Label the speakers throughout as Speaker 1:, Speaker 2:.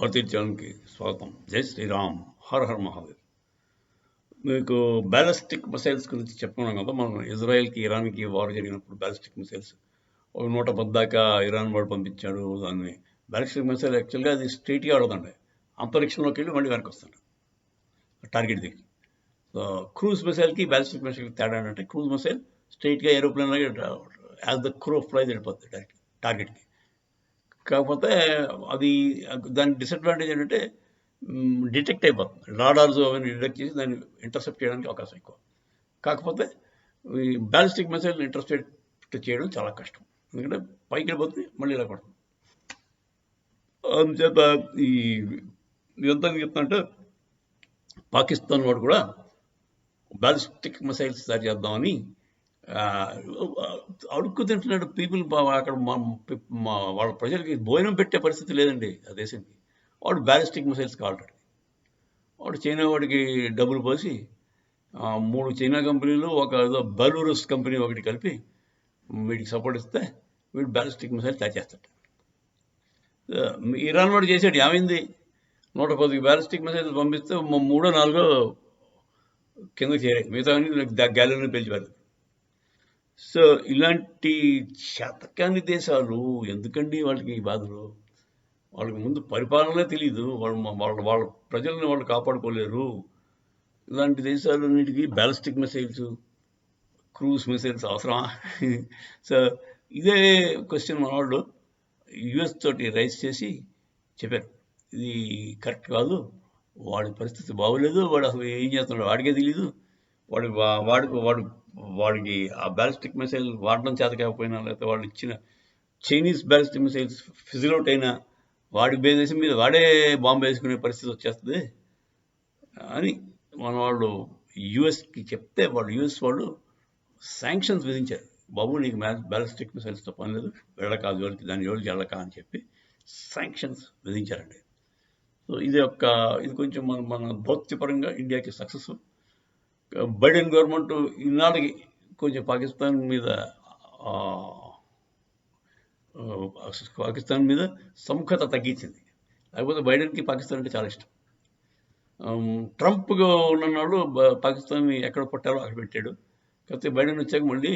Speaker 1: భారతీయ ఛానల్కి స్వాగతం. జై శ్రీరామ్, హర్ హర్ మహాదేవ్. మీకు బ్యాలిస్టిక్ మిసైల్స్ గురించి చెప్పుకున్నాం కదా. మనం ఇజ్రాయెల్కి ఇరాన్కి వార్ జరిగినప్పుడు బ్యాలిస్టిక్ మిసైల్స్ ఒక 110 దాకా ఇరాన్ వాడు పంపించాడు. దాన్ని బ్యాలిస్టిక్ మిసైల్ యాక్చువల్గా అది స్ట్రైట్గా ఆడదండి, అంతరిక్షంలోకి వెళ్ళి మళ్ళీ వెనక్కి వస్తాడు టార్గెట్ దగ్గర. క్రూజ్ మిసైల్కి బ్యాలిస్టిక్ మిసైల్కి తేడా అంటే, క్రూజ్ మిసైల్ స్ట్రైట్గా ఏరోప్లేన్ లాగా యాజ్ ద క్రూ ఫ్లైజ్ వెళ్ళిపోతుంది డైరెక్ట్ టార్గెట్కి. కాకపోతే అది దాని డిసడ్వాంటేజ్ ఏంటంటే డిటెక్ట్ అయిపోతుంది, రాడార్స్ అవన్నీ డిటెక్ట్ చేసి దాన్ని ఇంటర్సెప్ట్ చేయడానికి అవకాశం ఎక్కువ. కాకపోతే ఈ బ్యాలిస్టిక్ మిసైల్ ఇంటర్సెప్ట్ చేయడం చాలా కష్టం, ఎందుకంటే పైకి వెళ్ళిపోతుంది మళ్ళీ ఇలా పడుతుంది. అందుచేత ఇదంతా చెప్తానంటే, పాకిస్తాన్ వాడు కూడా బ్యాలిస్టిక్ మిసైల్స్ తయారు చేద్దామని అడుక్కు తింటున్నాడు పీపుల్. అక్కడ వాళ్ళ ప్రజలకి భోజనం పెట్టే పరిస్థితి లేదండి ఆ దేశానికి. వాడు బ్యాలిస్టిక్ మిసైల్స్ కావాలంటాడు. వాడు చైనా వాడికి డబ్బులు పోసి 3 చైనా కంపెనీలు, ఒక ఏదో బెలూరస్ కంపెనీ ఒకటి కలిపి వీడికి సపోర్ట్ ఇస్తే వీడు బ్యాలిస్టిక్ మిసైల్ తయారు చేస్తాడు. ఇరాన్ వాడు చేసాడు, ఏమైంది? 110 బ్యాలిస్టిక్ మిసైల్స్ పంపిస్తే 3-4 కిందకి చేరాయి, మిగతా గ్యాలరీని పెంచిపోయారు. సో ఇలాంటి శాతకాని దేశాలు ఎందుకండి వాళ్ళకి ఈ బాధలు? వాళ్ళకి ముందు పరిపాలనే తెలియదు, వాళ్ళ ప్రజల్ని వాళ్ళు కాపాడుకోలేరు. ఇలాంటి దేశాలన్నిటికీ బ్యాలిస్టిక్ మిసైల్స్, క్రూజ్ మిసైల్స్ అవసరమా? సో ఇదే క్వశ్చన్ మన వాళ్ళు యుఎస్ తోటి రైజ్ చేసి చెప్పారు, ఇది కరెక్ట్ కాదు, వాడి పరిస్థితి బాగోలేదు, వాడు అసలు ఏం చేస్తున్నాడు వాడికే తెలియదు, వాడికి ఆ బ్యాలిస్టిక్ మిసైల్ వాడడం చేత కాకపోయినా, లేకపోతే వాళ్ళు ఇచ్చిన Chinese ballistic missiles fizzle out అయినా వాడి దేశం మీద వాడే బాంబు వేసుకునే పరిస్థితి వచ్చేస్తుంది అని మన వాళ్ళు యుఎస్కి చెప్తే, యుఎస్ వాళ్ళు శాంక్షన్స్ విధించారు. బాబు నీకు బ్యాలిస్టిక్ మిసైల్స్తో పని లేదు, వెళ్ళక జోలికి, దాని జోలికి వెళ్ళక అని చెప్పి శాంక్షన్స్ విధించారండి. సో ఇది కొంచెం మన దౌత్యపరంగా ఇండియాకి సక్సెస్. బైడెన్ గవర్నమెంట్ ఈనాటికి కొంచెం పాకిస్తాన్ మీద సముఖత తగ్గించింది. లేకపోతే బైడెన్కి పాకిస్తాన్ అంటే చాలా ఇష్టం. ట్రంప్గా ఉన్నవాళ్ళు పాకిస్తాన్ని ఎక్కడ పట్టారో అక్కడ పెట్టాడు. కాకపోతే బైడెన్ వచ్చాక మళ్ళీ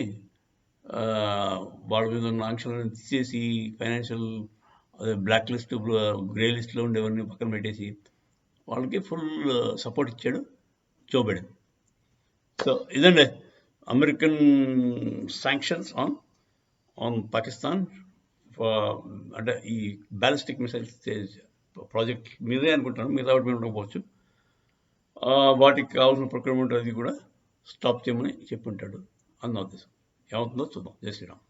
Speaker 1: వాళ్ళ మీద ఉన్న ఆంక్షలను తీసేసి, ఫైనాన్షియల్ బ్లాక్ లిస్ట్, గ్రే లిస్ట్లో ఉండేవన్నీ పక్కన పెట్టేసి వాళ్ళకి ఫుల్ సపోర్ట్ ఇచ్చాడు జో బైడెన్. సో ఇదండి అమెరికన్ శాంక్షన్స్ ఆన్ పాకిస్తాన్. అంటే ఈ బ్యాలిస్టిక్ మిసైల్స్ ప్రాజెక్ట్ మీదే అనుకుంటాను, మిగతా వాటి మీద ఉండకపోవచ్చు. వాటికి కావాల్సిన ప్రొక్యూర్మెంట్ అది కూడా స్టాప్ చేయమని చెప్పి ఉంటాడు అన్న ఉద్దేశం. ఏమవుతుందో చూద్దాం. జై శ్రీరామ్.